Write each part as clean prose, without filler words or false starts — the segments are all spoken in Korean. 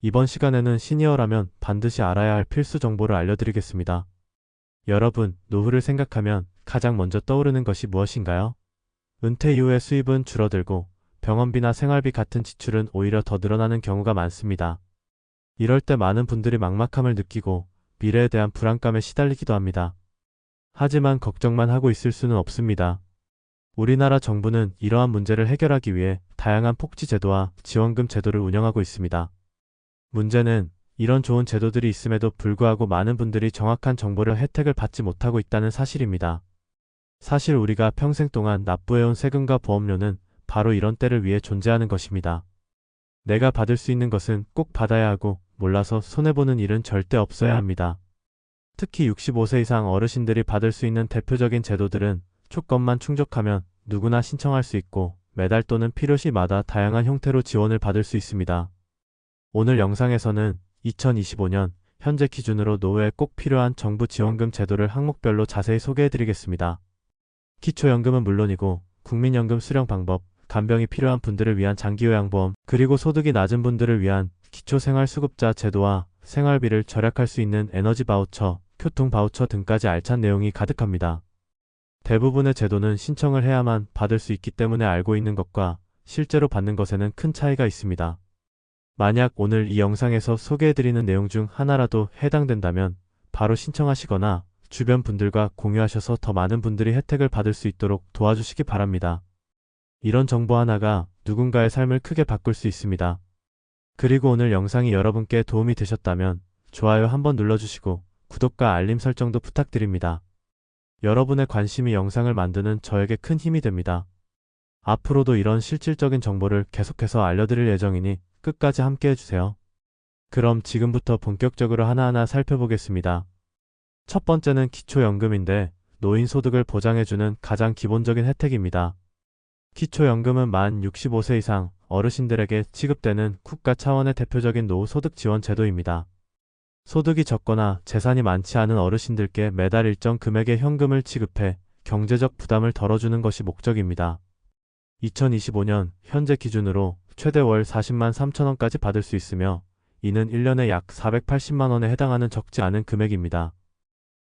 이번 시간에는 시니어라면 반드시 알아야 할 필수 정보를 알려드리겠습니다. 여러분, 노후를 생각하면 가장 먼저 떠오르는 것이 무엇인가요? 은퇴 이후에 수입은 줄어들고 병원비나 생활비 같은 지출은 오히려 더 늘어나는 경우가 많습니다. 이럴 때 많은 분들이 막막함을 느끼고 미래에 대한 불안감에 시달리기도 합니다. 하지만 걱정만 하고 있을 수는 없습니다. 우리나라 정부는 이러한 문제를 해결하기 위해 다양한 복지 제도와 지원금 제도를 운영하고 있습니다. 문제는 이런 좋은 제도들이 있음에도 불구하고 많은 분들이 정확한 정보를 혜택을 받지 못하고 있다는 사실입니다. 사실 우리가 평생 동안 납부해온 세금과 보험료는 바로 이런 때를 위해 존재하는 것입니다. 내가 받을 수 있는 것은 꼭 받아야 하고 몰라서 손해보는 일은 절대 없어야 합니다. 특히 65세 이상 어르신들이 받을 수 있는 대표적인 제도들은 조건만 충족하면 누구나 신청할 수 있고 매달 또는 필요시마다 다양한 형태로 지원을 받을 수 있습니다. 오늘 영상에서는 2025년 현재 기준으로 노후에 꼭 필요한 정부 지원금 제도를 항목별로 자세히 소개해드리겠습니다. 기초연금은 물론이고 국민연금 수령 방법, 간병이 필요한 분들을 위한 장기요양보험, 그리고 소득이 낮은 분들을 위한 기초생활수급자 제도와 생활비를 절약할 수 있는 에너지 바우처, 교통 바우처 등까지 알찬 내용이 가득합니다. 대부분의 제도는 신청을 해야만 받을 수 있기 때문에 알고 있는 것과 실제로 받는 것에는 큰 차이가 있습니다. 만약 오늘 이 영상에서 소개해드리는 내용 중 하나라도 해당된다면 바로 신청하시거나 주변 분들과 공유하셔서 더 많은 분들이 혜택을 받을 수 있도록 도와주시기 바랍니다. 이런 정보 하나가 누군가의 삶을 크게 바꿀 수 있습니다. 그리고 오늘 영상이 여러분께 도움이 되셨다면 좋아요 한번 눌러주시고 구독과 알림 설정도 부탁드립니다. 여러분의 관심이 영상을 만드는 저에게 큰 힘이 됩니다. 앞으로도 이런 실질적인 정보를 계속해서 알려드릴 예정이니 끝까지 함께 해주세요. 그럼 지금부터 본격적으로 하나하나 살펴보겠습니다. 첫 번째는 기초연금인데 노인 소득을 보장해주는 가장 기본적인 혜택입니다. 기초연금은 만 65세 이상 어르신들에게 지급되는 국가 차원의 대표적인 노후 소득 지원 제도입니다. 소득이 적거나 재산이 많지 않은 어르신들께 매달 일정 금액의 현금을 지급해 경제적 부담을 덜어주는 것이 목적입니다. 2025년 현재 기준으로 최대 월 40만 3천원까지 받을 수 있으며 이는 1년에 약 480만원에 해당하는 적지 않은 금액입니다.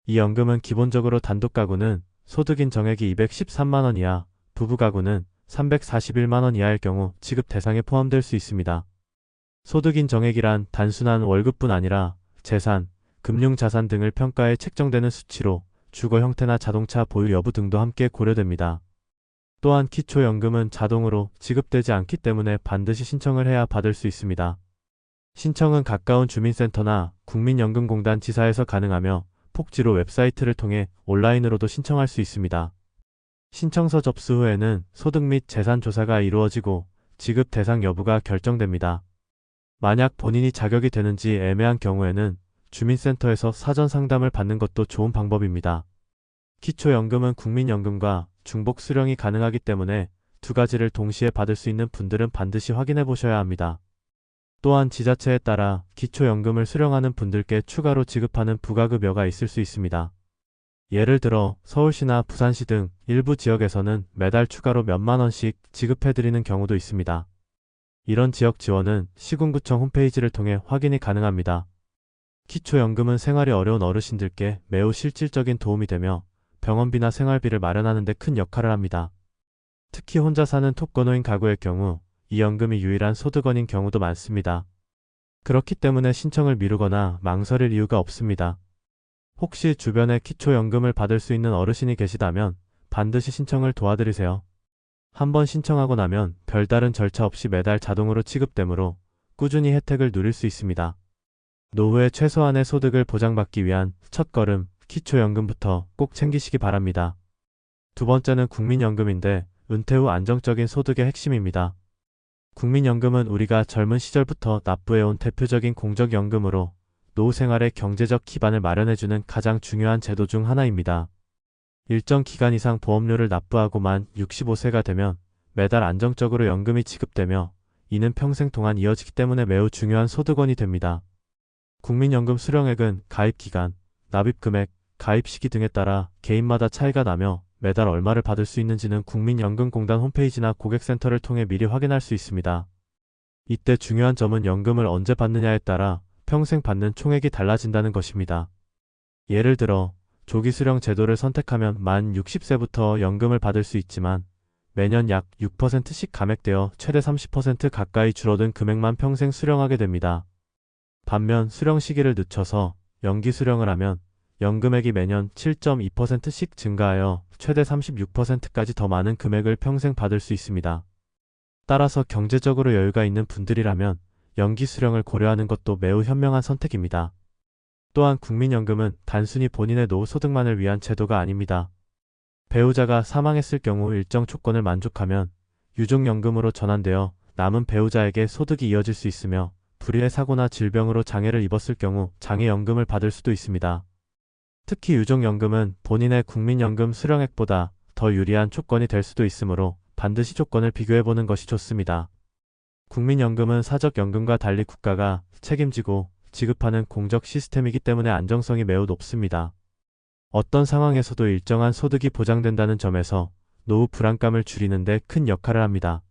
이 연금은 기본적으로 단독 가구는 소득 인정액이 213만원 이하, 부부 가구는 341만원 이하일 경우 지급 대상에 포함될 수 있습니다. 소득 인정액이란 단순한 월급뿐 아니라 재산, 금융자산 등을 평가해 책정되는 수치로 주거 형태나 자동차 보유 여부 등도 함께 고려됩니다. 또한 기초연금은 자동으로 지급되지 않기 때문에 반드시 신청을 해야 받을 수 있습니다. 신청은 가까운 주민센터나 국민연금공단 지사에서 가능하며 복지로 웹사이트를 통해 온라인으로도 신청할 수 있습니다. 신청서 접수 후에는 소득 및 재산 조사가 이루어지고 지급 대상 여부가 결정됩니다. 만약 본인이 자격이 되는지 애매한 경우에는 주민센터에서 사전 상담을 받는 것도 좋은 방법입니다. 기초연금은 국민연금과 중복 수령이 가능하기 때문에 두 가지를 동시에 받을 수 있는 분들은 반드시 확인해 보셔야 합니다. 또한 지자체에 따라 기초연금을 수령하는 분들께 추가로 지급하는 부가급여가 있을 수 있습니다. 예를 들어 서울시나 부산시 등 일부 지역에서는 매달 추가로 몇만 원씩 지급해드리는 경우도 있습니다. 이런 지역 지원은 시군구청 홈페이지를 통해 확인이 가능합니다. 기초연금은 생활이 어려운 어르신들께 매우 실질적인 도움이 되며 병원비나 생활비를 마련하는 데 큰 역할을 합니다. 특히 혼자 사는 독거노인 가구의 경우 이 연금이 유일한 소득원인 경우도 많습니다. 그렇기 때문에 신청을 미루거나 망설일 이유가 없습니다. 혹시 주변에 기초연금을 받을 수 있는 어르신이 계시다면 반드시 신청을 도와드리세요. 한번 신청하고 나면 별다른 절차 없이 매달 자동으로 지급되므로 꾸준히 혜택을 누릴 수 있습니다. 노후에 최소한의 소득을 보장받기 위한 첫걸음 기초연금부터 꼭 챙기시기 바랍니다. 두 번째는 국민연금인데 은퇴 후 안정적인 소득의 핵심입니다. 국민연금은 우리가 젊은 시절부터 납부해온 대표적인 공적연금으로 노후 생활의 경제적 기반을 마련해주는 가장 중요한 제도 중 하나입니다. 일정 기간 이상 보험료를 납부하고 만 65세가 되면 매달 안정적으로 연금이 지급되며 이는 평생 동안 이어지기 때문에 매우 중요한 소득원이 됩니다. 국민연금 수령액은 가입기간, 납입금액, 가입시기 등에 따라 개인마다 차이가 나며 매달 얼마를 받을 수 있는지는 국민연금공단 홈페이지나 고객센터를 통해 미리 확인할 수 있습니다. 이때 중요한 점은 연금을 언제 받느냐에 따라 평생 받는 총액이 달라진다는 것입니다. 예를 들어 조기 수령 제도를 선택하면 만 60세부터 연금을 받을 수 있지만 매년 약 6%씩 감액되어 최대 30% 가까이 줄어든 금액만 평생 수령하게 됩니다. 반면 수령 시기를 늦춰서 연기 수령을 하면 연금액이 매년 7.2%씩 증가하여 최대 36%까지 더 많은 금액을 평생 받을 수 있습니다. 따라서 경제적으로 여유가 있는 분들이라면 연기 수령을 고려하는 것도 매우 현명한 선택입니다. 또한 국민연금은 단순히 본인의 노후 소득만을 위한 제도가 아닙니다. 배우자가 사망했을 경우 일정 조건을 만족하면 유족연금으로 전환되어 남은 배우자에게 소득이 이어질 수 있으며 불의의 사고나 질병으로 장애를 입었을 경우 장애연금을 받을 수도 있습니다. 특히 유족연금은 본인의 국민연금 수령액보다 더 유리한 조건이 될 수도 있으므로 반드시 조건을 비교해보는 것이 좋습니다. 국민연금은 사적연금과 달리 국가가 책임지고 지급하는 공적 시스템이기 때문에 안정성이 매우 높습니다. 어떤 상황에서도 일정한 소득이 보장된다는 점에서 노후 불안감을 줄이는 데 큰 역할을 합니다.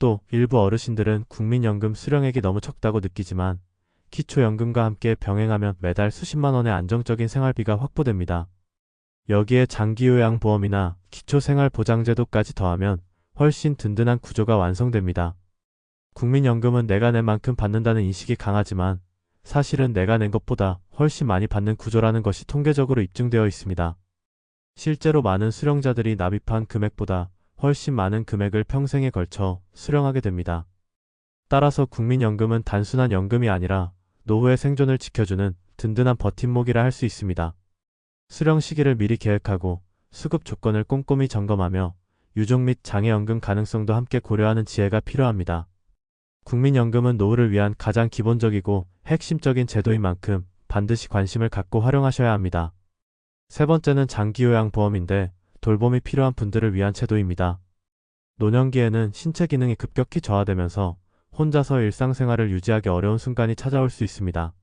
또 일부 어르신들은 국민연금 수령액이 너무 적다고 느끼지만 기초연금과 함께 병행하면 매달 수십만 원의 안정적인 생활비가 확보됩니다. 여기에 장기요양보험이나 기초생활보장제도까지 더하면 훨씬 든든한 구조가 완성됩니다. 국민연금은 내가 낸 만큼 받는다는 인식이 강하지만 사실은 내가 낸 것보다 훨씬 많이 받는 구조라는 것이 통계적으로 입증되어 있습니다. 실제로 많은 수령자들이 납입한 금액보다 훨씬 많은 금액을 평생에 걸쳐 수령하게 됩니다. 따라서 국민연금은 단순한 연금이 아니라 노후의 생존을 지켜주는 든든한 버팀목이라 할 수 있습니다. 수령 시기를 미리 계획하고 수급 조건을 꼼꼼히 점검하며 유족 및 장애연금 가능성도 함께 고려하는 지혜가 필요합니다. 국민연금은 노후를 위한 가장 기본적이고 핵심적인 제도인 만큼 반드시 관심을 갖고 활용하셔야 합니다. 세 번째는 장기요양보험인데 돌봄이 필요한 분들을 위한 제도입니다. 노년기에는 신체 기능이 급격히 저하되면서 혼자서 일상생활을 유지하기 어려운 순간이 찾아올 수 있습니다.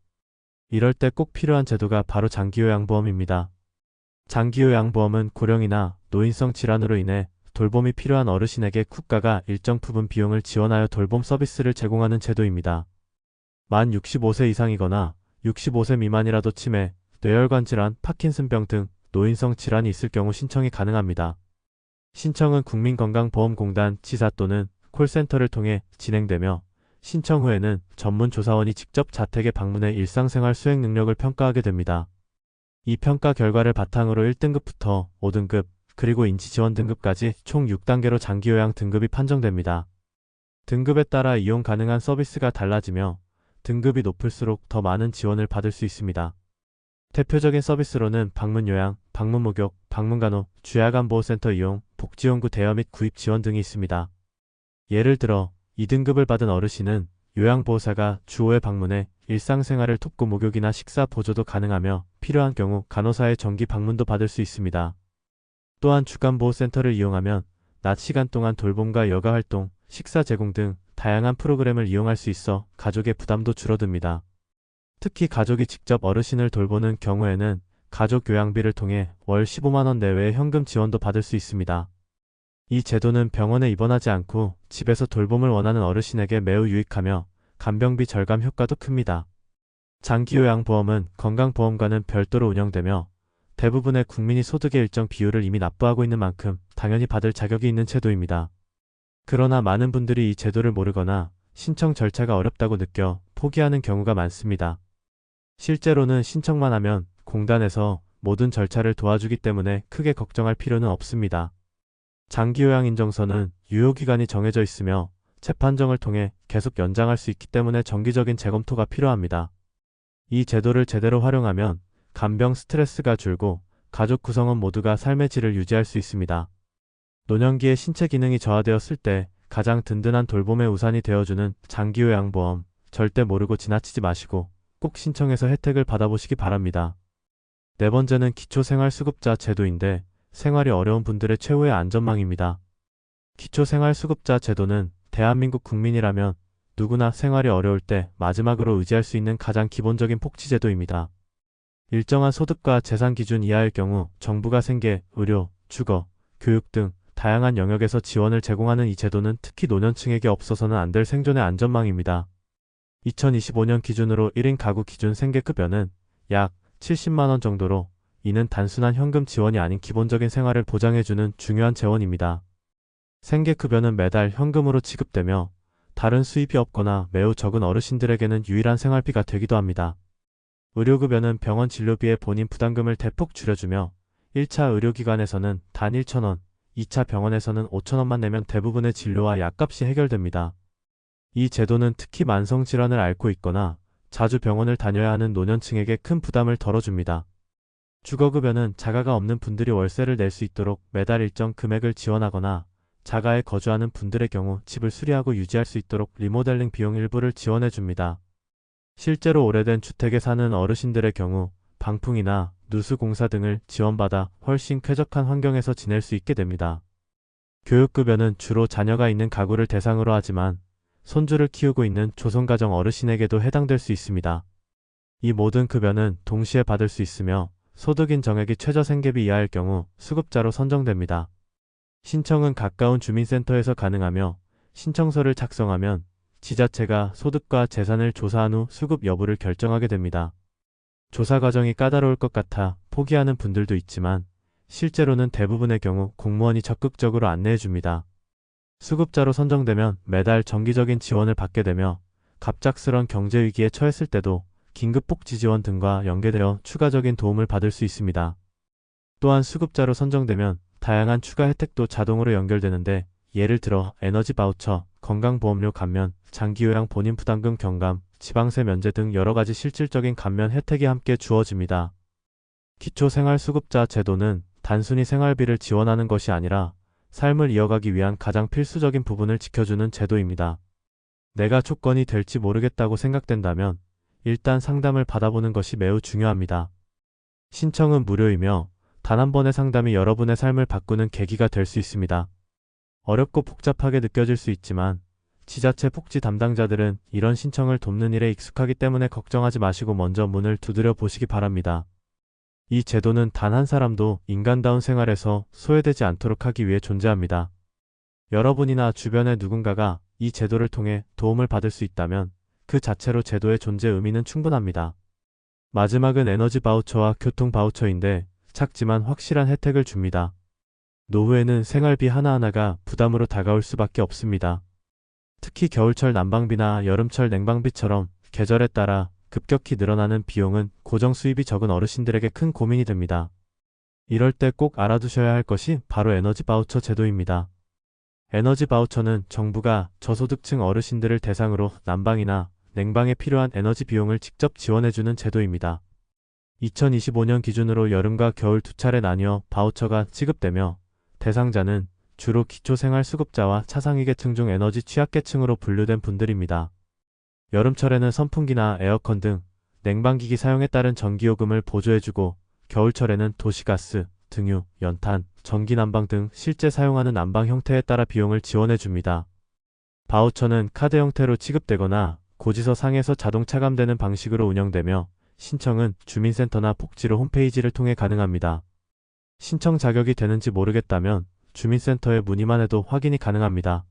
이럴 때 꼭 필요한 제도가 바로 장기요양보험입니다. 장기요양보험은 고령이나 노인성 질환으로 인해 돌봄이 필요한 어르신에게 국가가 일정 부분 비용을 지원하여 돌봄 서비스를 제공하는 제도입니다. 만 65세 이상이거나 65세 미만이라도 치매, 뇌혈관 질환, 파킨슨병 등 노인성 질환이 있을 경우 신청이 가능합니다. 신청은 국민건강보험공단 지사 또는 콜센터를 통해 진행되며 신청 후에는 전문 조사원이 직접 자택에 방문해 일상생활 수행 능력을 평가하게 됩니다. 이 평가 결과를 바탕으로 1등급부터 5등급, 그리고 인지지원 등급까지 총 6단계로 장기요양 등급이 판정됩니다. 등급에 따라 이용 가능한 서비스가 달라지며 등급이 높을수록 더 많은 지원을 받을 수 있습니다. 대표적인 서비스로는 방문요양, 방문목욕, 방문간호, 주야간보호센터 이용, 복지연구 대여 및 구입 지원 등이 있습니다. 예를 들어 2등급을 받은 어르신은 요양보호사가 주 5회 방문해 일상생활을 돕고 목욕이나 식사 보조도 가능하며 필요한 경우 간호사의 정기 방문도 받을 수 있습니다. 또한 주간보호센터를 이용하면 낮 시간 동안 돌봄과 여가활동, 식사 제공 등 다양한 프로그램을 이용할 수 있어 가족의 부담도 줄어듭니다. 특히 가족이 직접 어르신을 돌보는 경우에는 가족 요양비를 통해 월 15만 원 내외의 현금 지원도 받을 수 있습니다. 이 제도는 병원에 입원하지 않고 집에서 돌봄을 원하는 어르신에게 매우 유익하며 간병비 절감 효과도 큽니다. 장기요양보험은 건강보험과는 별도로 운영되며 대부분의 국민이 소득의 일정 비율을 이미 납부하고 있는 만큼 당연히 받을 자격이 있는 제도입니다. 그러나 많은 분들이 이 제도를 모르거나 신청 절차가 어렵다고 느껴 포기하는 경우가 많습니다. 실제로는 신청만 하면 공단에서 모든 절차를 도와주기 때문에 크게 걱정할 필요는 없습니다. 장기요양인정서는 유효기간이 정해져 있으며 재판정을 통해 계속 연장할 수 있기 때문에 정기적인 재검토가 필요합니다. 이 제도를 제대로 활용하면 간병 스트레스가 줄고 가족 구성원 모두가 삶의 질을 유지할 수 있습니다. 노년기에 신체 기능이 저하되었을 때 가장 든든한 돌봄의 우산이 되어주는 장기요양보험, 절대 모르고 지나치지 마시고 꼭 신청해서 혜택을 받아보시기 바랍니다. 네 번째는 기초생활수급자 제도인데 생활이 어려운 분들의 최후의 안전망입니다. 기초생활수급자 제도는 대한민국 국민이라면 누구나 생활이 어려울 때 마지막으로 의지할 수 있는 가장 기본적인 복지제도입니다. 일정한 소득과 재산 기준 이하일 경우 정부가 생계, 의료, 주거, 교육 등 다양한 영역에서 지원을 제공하는 이 제도는 특히 노년층에게 없어서는 안 될 생존의 안전망입니다. 2025년 기준으로 1인 가구 기준 생계급여는 약 70만 원 정도로, 이는 단순한 현금 지원이 아닌 기본적인 생활을 보장해주는 중요한 재원입니다. 생계급여는 매달 현금으로 지급되며 다른 수입이 없거나 매우 적은 어르신들에게는 유일한 생활비가 되기도 합니다. 의료급여는 병원 진료비의 본인 부담금을 대폭 줄여주며 1차 의료기관에서는 단 1,000원, 2차 병원에서는 5,000원만 내면 대부분의 진료와 약값이 해결됩니다. 이 제도는 특히 만성질환을 앓고 있거나 자주 병원을 다녀야 하는 노년층에게 큰 부담을 덜어줍니다. 주거급여는 자가가 없는 분들이 월세를 낼 수 있도록 매달 일정 금액을 지원하거나 자가에 거주하는 분들의 경우 집을 수리하고 유지할 수 있도록 리모델링 비용 일부를 지원해줍니다. 실제로 오래된 주택에 사는 어르신들의 경우 방풍이나 누수공사 등을 지원받아 훨씬 쾌적한 환경에서 지낼 수 있게 됩니다. 교육급여는 주로 자녀가 있는 가구를 대상으로 하지만 손주를 키우고 있는 조선가정 어르신에게도 해당될 수 있습니다. 이 모든 급여는 동시에 받을 수 있으며 소득인 정액이 최저생계비 이하일 경우 수급자로 선정됩니다. 신청은 가까운 주민센터에서 가능하며 신청서를 작성하면 지자체가 소득과 재산을 조사한 후 수급 여부를 결정하게 됩니다. 조사 과정이 까다로울 것 같아 포기하는 분들도 있지만 실제로는 대부분의 경우 공무원이 적극적으로 안내해줍니다. 수급자로 선정되면 매달 정기적인 지원을 받게 되며 갑작스런 경제위기에 처했을 때도 긴급복지지원 등과 연계되어 추가적인 도움을 받을 수 있습니다. 또한 수급자로 선정되면 다양한 추가 혜택도 자동으로 연결되는데, 예를 들어 에너지 바우처, 건강보험료 감면, 장기요양 본인 부담금 경감, 지방세 면제 등 여러가지 실질적인 감면 혜택이 함께 주어집니다. 기초생활수급자 제도는 단순히 생활비를 지원하는 것이 아니라 삶을 이어가기 위한 가장 필수적인 부분을 지켜주는 제도입니다. 내가 조건이 될지 모르겠다고 생각된다면 일단 상담을 받아보는 것이 매우 중요합니다. 신청은 무료이며 단 한 번의 상담이 여러분의 삶을 바꾸는 계기가 될 수 있습니다. 어렵고 복잡하게 느껴질 수 있지만 지자체 복지 담당자들은 이런 신청을 돕는 일에 익숙하기 때문에 걱정하지 마시고 먼저 문을 두드려 보시기 바랍니다. 이 제도는 단 한 사람도 인간다운 생활에서 소외되지 않도록 하기 위해 존재합니다. 여러분이나 주변의 누군가가 이 제도를 통해 도움을 받을 수 있다면 그 자체로 제도의 존재 의미는 충분합니다. 마지막은 에너지 바우처와 교통 바우처인데 작지만 확실한 혜택을 줍니다. 노후에는 생활비 하나하나가 부담으로 다가올 수밖에 없습니다. 특히 겨울철 난방비나 여름철 냉방비처럼 계절에 따라 급격히 늘어나는 비용은 고정 수입이 적은 어르신들에게 큰 고민이 됩니다. 이럴 때 꼭 알아두셔야 할 것이 바로 에너지 바우처 제도입니다. 에너지 바우처는 정부가 저소득층 어르신들을 대상으로 난방이나 냉방에 필요한 에너지 비용을 직접 지원해주는 제도입니다. 2025년 기준으로 여름과 겨울 두 차례 나뉘어 바우처가 지급되며 대상자는 주로 기초생활수급자와 차상위계층 중 에너지 취약계층으로 분류된 분들입니다. 여름철에는 선풍기나 에어컨 등 냉방기기 사용에 따른 전기요금을 보조해주고 겨울철에는 도시가스, 등유, 연탄, 전기난방 등 실제 사용하는 난방 형태에 따라 비용을 지원해줍니다. 바우처는 카드 형태로 지급되거나 고지서 상에서 자동 차감되는 방식으로 운영되며 신청은 주민센터나 복지로 홈페이지를 통해 가능합니다. 신청 자격이 되는지 모르겠다면 주민센터에 문의만 해도 확인이 가능합니다.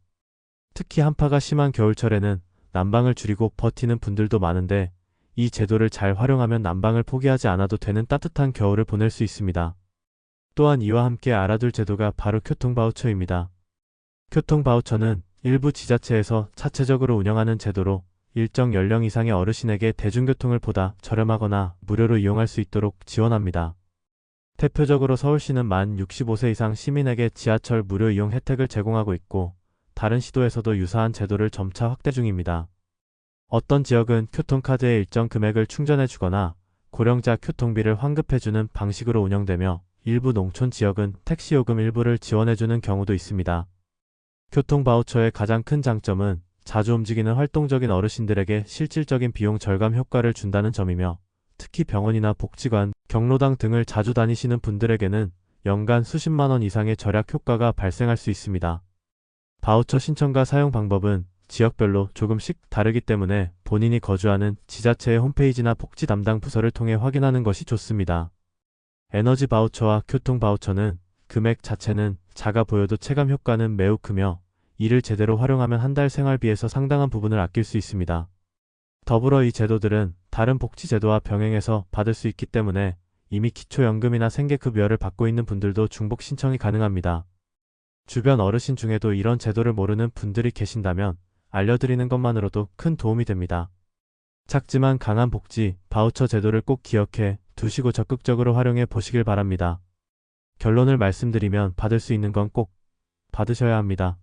특히 한파가 심한 겨울철에는 난방을 줄이고 버티는 분들도 많은데 이 제도를 잘 활용하면 난방을 포기하지 않아도 되는 따뜻한 겨울을 보낼 수 있습니다. 또한 이와 함께 알아둘 제도가 바로 교통바우처입니다. 교통바우처는 일부 지자체에서 자체적으로 운영하는 제도로 일정 연령 이상의 어르신에게 대중교통을 보다 저렴하거나 무료로 이용할 수 있도록 지원합니다. 대표적으로 서울시는 만 65세 이상 시민에게 지하철 무료 이용 혜택을 제공하고 있고 다른 시도에서도 유사한 제도를 점차 확대 중입니다. 어떤 지역은 교통카드에 일정 금액을 충전해주거나 고령자 교통비를 환급해주는 방식으로 운영되며 일부 농촌 지역은 택시요금 일부를 지원해주는 경우도 있습니다. 교통바우처의 가장 큰 장점은 자주 움직이는 활동적인 어르신들에게 실질적인 비용 절감 효과를 준다는 점이며 특히 병원이나 복지관, 경로당 등을 자주 다니시는 분들에게는 연간 수십만 원 이상의 절약 효과가 발생할 수 있습니다. 바우처 신청과 사용 방법은 지역별로 조금씩 다르기 때문에 본인이 거주하는 지자체의 홈페이지나 복지 담당 부서를 통해 확인하는 것이 좋습니다. 에너지 바우처와 교통 바우처는 금액 자체는 작아 보여도 체감 효과는 매우 크며 이를 제대로 활용하면 한 달 생활비에서 상당한 부분을 아낄 수 있습니다. 더불어 이 제도들은 다른 복지제도와 병행해서 받을 수 있기 때문에 이미 기초연금이나 생계급여를 받고 있는 분들도 중복 신청이 가능합니다. 주변 어르신 중에도 이런 제도를 모르는 분들이 계신다면 알려드리는 것만으로도 큰 도움이 됩니다. 작지만 강한 복지, 바우처 제도를 꼭 기억해 두시고 적극적으로 활용해 보시길 바랍니다. 결론을 말씀드리면 받을 수 있는 건 꼭 받으셔야 합니다.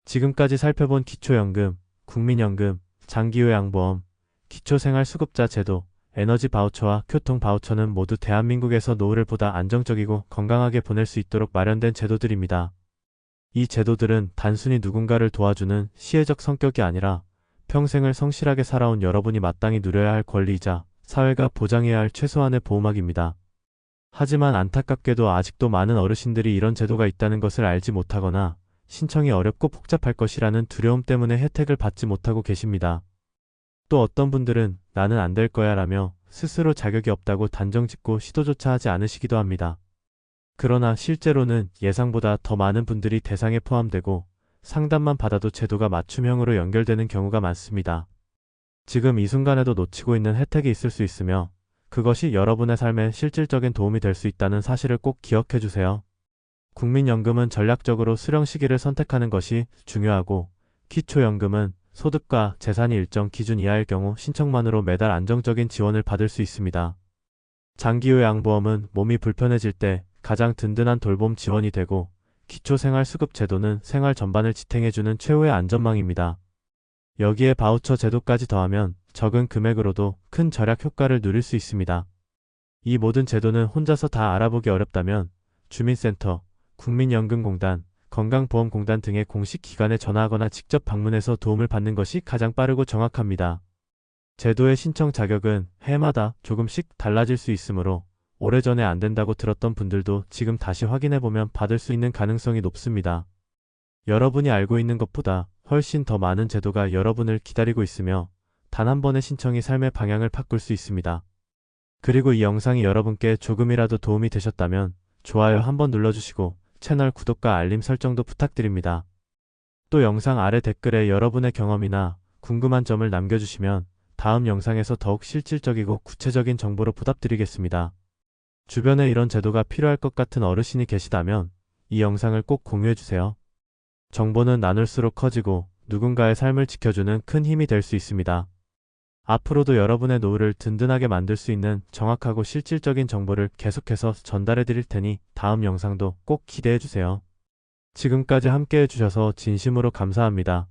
지금까지 살펴본 기초연금, 국민연금, 장기요양보험, 기초생활수급자 제도, 에너지 바우처와 교통 바우처는 모두 대한민국에서 노후를 보다 안정적이고 건강하게 보낼 수 있도록 마련된 제도들입니다. 이 제도들은 단순히 누군가를 도와주는 시혜적 성격이 아니라 평생을 성실하게 살아온 여러분이 마땅히 누려야 할 권리이자 사회가 보장해야 할 최소한의 보호막입니다. 하지만 안타깝게도 아직도 많은 어르신들이 이런 제도가 있다는 것을 알지 못하거나 신청이 어렵고 복잡할 것이라는 두려움 때문에 혜택을 받지 못하고 계십니다. 또 어떤 분들은 나는 안 될 거야 라며 스스로 자격이 없다고 단정짓고 시도조차 하지 않으시기도 합니다. 그러나 실제로는 예상보다 더 많은 분들이 대상에 포함되고 상담만 받아도 제도가 맞춤형으로 연결되는 경우가 많습니다. 지금 이 순간에도 놓치고 있는 혜택이 있을 수 있으며 그것이 여러분의 삶에 실질적인 도움이 될 수 있다는 사실을 꼭 기억해 주세요. 국민연금은 전략적으로 수령 시기를 선택하는 것이 중요하고 기초연금은 소득과 재산이 일정 기준 이하일 경우 신청만으로 매달 안정적인 지원을 받을 수 있습니다. 장기요양보험은 몸이 불편해질 때 가장 든든한 돌봄 지원이 되고 기초생활수급 제도는 생활 전반을 지탱해주는 최후의 안전망입니다. 여기에 바우처 제도까지 더하면 적은 금액으로도 큰 절약 효과를 누릴 수 있습니다. 이 모든 제도는 혼자서 다 알아보기 어렵다면 주민센터, 국민연금공단, 건강보험공단 등의 공식 기관에 전화하거나 직접 방문해서 도움을 받는 것이 가장 빠르고 정확합니다. 제도의 신청 자격은 해마다 조금씩 달라질 수 있으므로 오래전에 안 된다고 들었던 분들도 지금 다시 확인해보면 받을 수 있는 가능성이 높습니다. 여러분이 알고 있는 것보다 훨씬 더 많은 제도가 여러분을 기다리고 있으며 단 한 번의 신청이 삶의 방향을 바꿀 수 있습니다. 그리고 이 영상이 여러분께 조금이라도 도움이 되셨다면 좋아요 한번 눌러주시고 채널 구독과 알림 설정도 부탁드립니다. 또 영상 아래 댓글에 여러분의 경험이나 궁금한 점을 남겨주시면 다음 영상에서 더욱 실질적이고 구체적인 정보로 보답드리겠습니다. 주변에 이런 제도가 필요할 것 같은 어르신이 계시다면 이 영상을 꼭 공유해주세요. 정보는 나눌수록 커지고 누군가의 삶을 지켜주는 큰 힘이 될 수 있습니다. 앞으로도 여러분의 노후를 든든하게 만들 수 있는 정확하고 실질적인 정보를 계속해서 전달해 드릴 테니 다음 영상도 꼭 기대해 주세요. 지금까지 함께 해주셔서 진심으로 감사합니다.